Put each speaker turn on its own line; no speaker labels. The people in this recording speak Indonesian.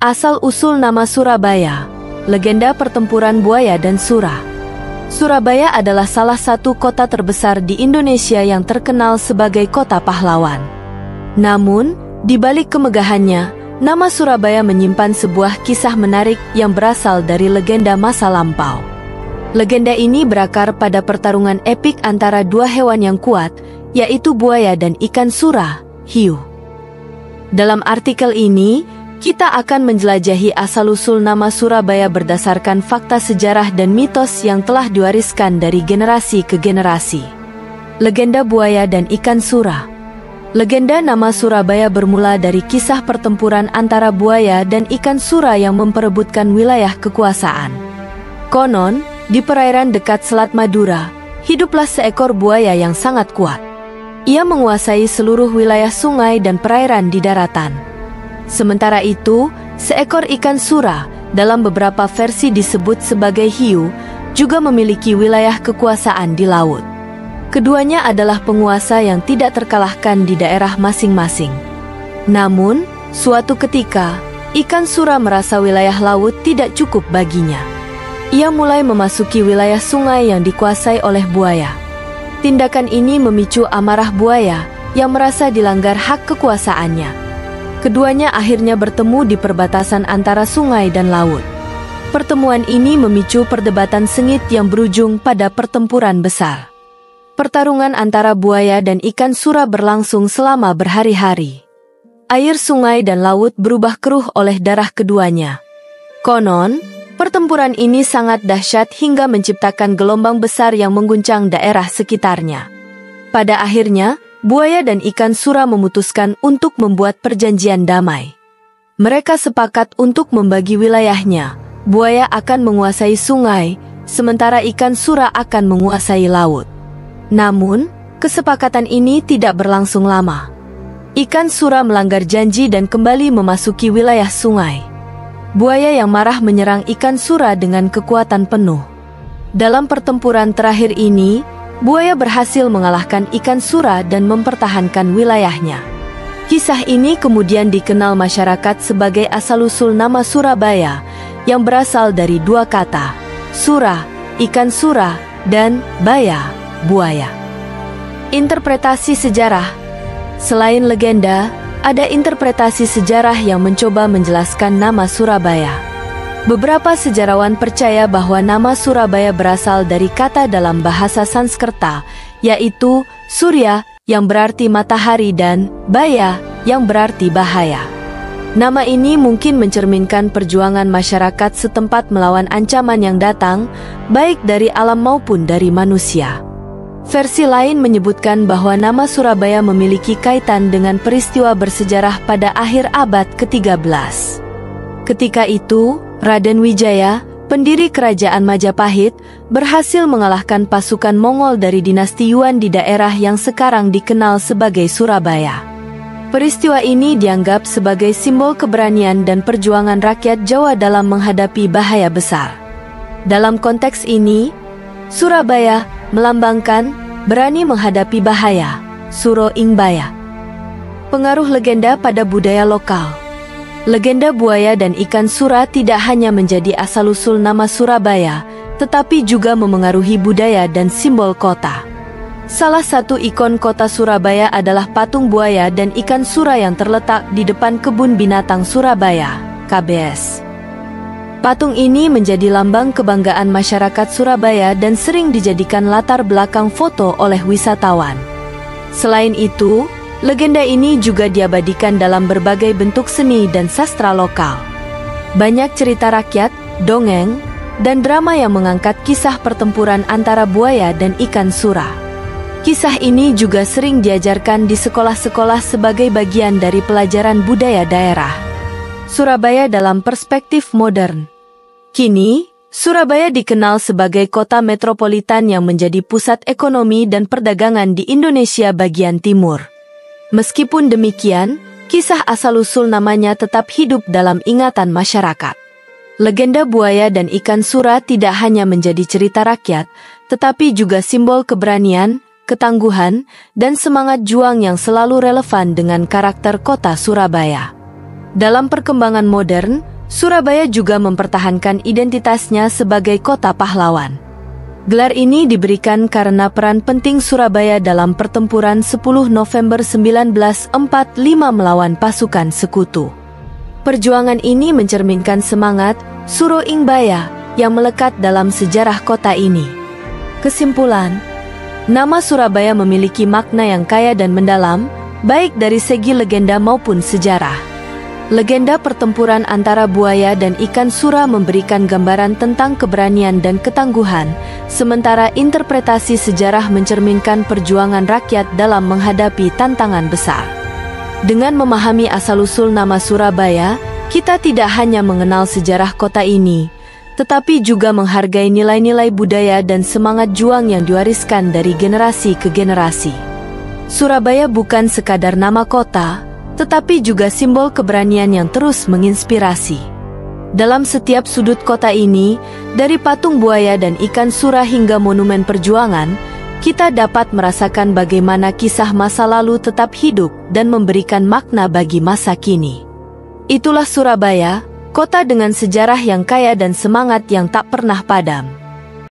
Asal-usul nama Surabaya, legenda pertempuran buaya dan sura. Surabaya adalah salah satu kota terbesar di Indonesia yang terkenal sebagai kota pahlawan. Namun, di balik kemegahannya, nama Surabaya menyimpan sebuah kisah menarik yang berasal dari legenda masa lampau. Legenda ini berakar pada pertarungan epik antara dua hewan yang kuat, yaitu buaya dan ikan sura, hiu. Dalam artikel ini, kita akan menjelajahi asal-usul nama Surabaya berdasarkan fakta sejarah dan mitos yang telah diwariskan dari generasi ke generasi. Legenda buaya dan ikan sura. Legenda nama Surabaya bermula dari kisah pertempuran antara buaya dan ikan sura yang memperebutkan wilayah kekuasaan. Konon, di perairan dekat Selat Madura, hiduplah seekor buaya yang sangat kuat. Ia menguasai seluruh wilayah sungai dan perairan di daratan. Sementara itu, seekor ikan sura, dalam beberapa versi disebut sebagai hiu, juga memiliki wilayah kekuasaan di laut. Keduanya adalah penguasa yang tidak terkalahkan di daerah masing-masing. Namun, suatu ketika, ikan sura merasa wilayah laut tidak cukup baginya. Ia mulai memasuki wilayah sungai yang dikuasai oleh buaya. Tindakan ini memicu amarah buaya yang merasa dilanggar hak kekuasaannya. Keduanya akhirnya bertemu di perbatasan antara sungai dan laut. Pertemuan ini memicu perdebatan sengit yang berujung pada pertempuran besar. Pertarungan antara buaya dan ikan sura berlangsung selama berhari-hari. Air sungai dan laut berubah keruh oleh darah keduanya. Konon, pertempuran ini sangat dahsyat hingga menciptakan gelombang besar yang mengguncang daerah sekitarnya. Pada akhirnya, buaya dan ikan sura memutuskan untuk membuat perjanjian damai. Mereka sepakat untuk membagi wilayahnya. Buaya akan menguasai sungai, sementara ikan sura akan menguasai laut. Namun, kesepakatan ini tidak berlangsung lama. Ikan sura melanggar janji dan kembali memasuki wilayah sungai. Buaya yang marah menyerang ikan sura dengan kekuatan penuh. Dalam pertempuran terakhir ini, buaya berhasil mengalahkan ikan sura dan mempertahankan wilayahnya. Kisah ini kemudian dikenal masyarakat sebagai asal-usul nama Surabaya, yang berasal dari dua kata, sura, ikan sura, dan baya, buaya. Interpretasi sejarah. Selain legenda, ada interpretasi sejarah yang mencoba menjelaskan nama Surabaya. Beberapa sejarawan percaya bahwa nama Surabaya berasal dari kata dalam bahasa Sanskerta, yaitu Surya, yang berarti matahari, dan Baya, yang berarti bahaya. Nama ini mungkin mencerminkan perjuangan masyarakat setempat melawan ancaman yang datang, baik dari alam maupun dari manusia. Versi lain menyebutkan bahwa nama Surabaya memiliki kaitan dengan peristiwa bersejarah pada akhir abad ke-13. Ketika itu, Raden Wijaya, pendiri kerajaan Majapahit, berhasil mengalahkan pasukan Mongol dari dinasti Yuan di daerah yang sekarang dikenal sebagai Surabaya. Peristiwa ini dianggap sebagai simbol keberanian dan perjuangan rakyat Jawa dalam menghadapi bahaya besar. Dalam konteks ini, Surabaya melambangkan berani menghadapi bahaya, Suro ing baya. Pengaruh legenda pada budaya lokal. Legenda buaya dan ikan sura tidak hanya menjadi asal-usul nama Surabaya, tetapi juga memengaruhi budaya dan simbol kota. Salah satu ikon kota Surabaya adalah patung buaya dan ikan sura yang terletak di depan Kebun Binatang Surabaya, KBS. Patung ini menjadi lambang kebanggaan masyarakat Surabaya dan sering dijadikan latar belakang foto oleh wisatawan. Selain itu, legenda ini juga diabadikan dalam berbagai bentuk seni dan sastra lokal. Banyak cerita rakyat, dongeng, dan drama yang mengangkat kisah pertempuran antara buaya dan ikan sura. Kisah ini juga sering diajarkan di sekolah-sekolah sebagai bagian dari pelajaran budaya daerah. Surabaya dalam perspektif modern. Kini, Surabaya dikenal sebagai kota metropolitan yang menjadi pusat ekonomi dan perdagangan di Indonesia bagian timur. Meskipun demikian, kisah asal-usul namanya tetap hidup dalam ingatan masyarakat. Legenda buaya dan ikan sura tidak hanya menjadi cerita rakyat, tetapi juga simbol keberanian, ketangguhan, dan semangat juang yang selalu relevan dengan karakter kota Surabaya. Dalam perkembangan modern, Surabaya juga mempertahankan identitasnya sebagai kota pahlawan. Gelar ini diberikan karena peran penting Surabaya dalam pertempuran 10 November 1945 melawan pasukan sekutu. Perjuangan ini mencerminkan semangat Suro Ingbaya yang melekat dalam sejarah kota ini. Kesimpulan, nama Surabaya memiliki makna yang kaya dan mendalam, baik dari segi legenda maupun sejarah. Legenda pertempuran antara buaya dan ikan sura memberikan gambaran tentang keberanian dan ketangguhan, sementara interpretasi sejarah mencerminkan perjuangan rakyat dalam menghadapi tantangan besar. Dengan memahami asal-usul nama Surabaya, kita tidak hanya mengenal sejarah kota ini, tetapi juga menghargai nilai-nilai budaya dan semangat juang yang diwariskan dari generasi ke generasi. Surabaya bukan sekadar nama kota, tetapi juga simbol keberanian yang terus menginspirasi. Dalam setiap sudut kota ini, dari patung buaya dan ikan sura hingga monumen perjuangan, kita dapat merasakan bagaimana kisah masa lalu tetap hidup dan memberikan makna bagi masa kini. Itulah Surabaya, kota dengan sejarah yang kaya dan semangat yang tak pernah padam.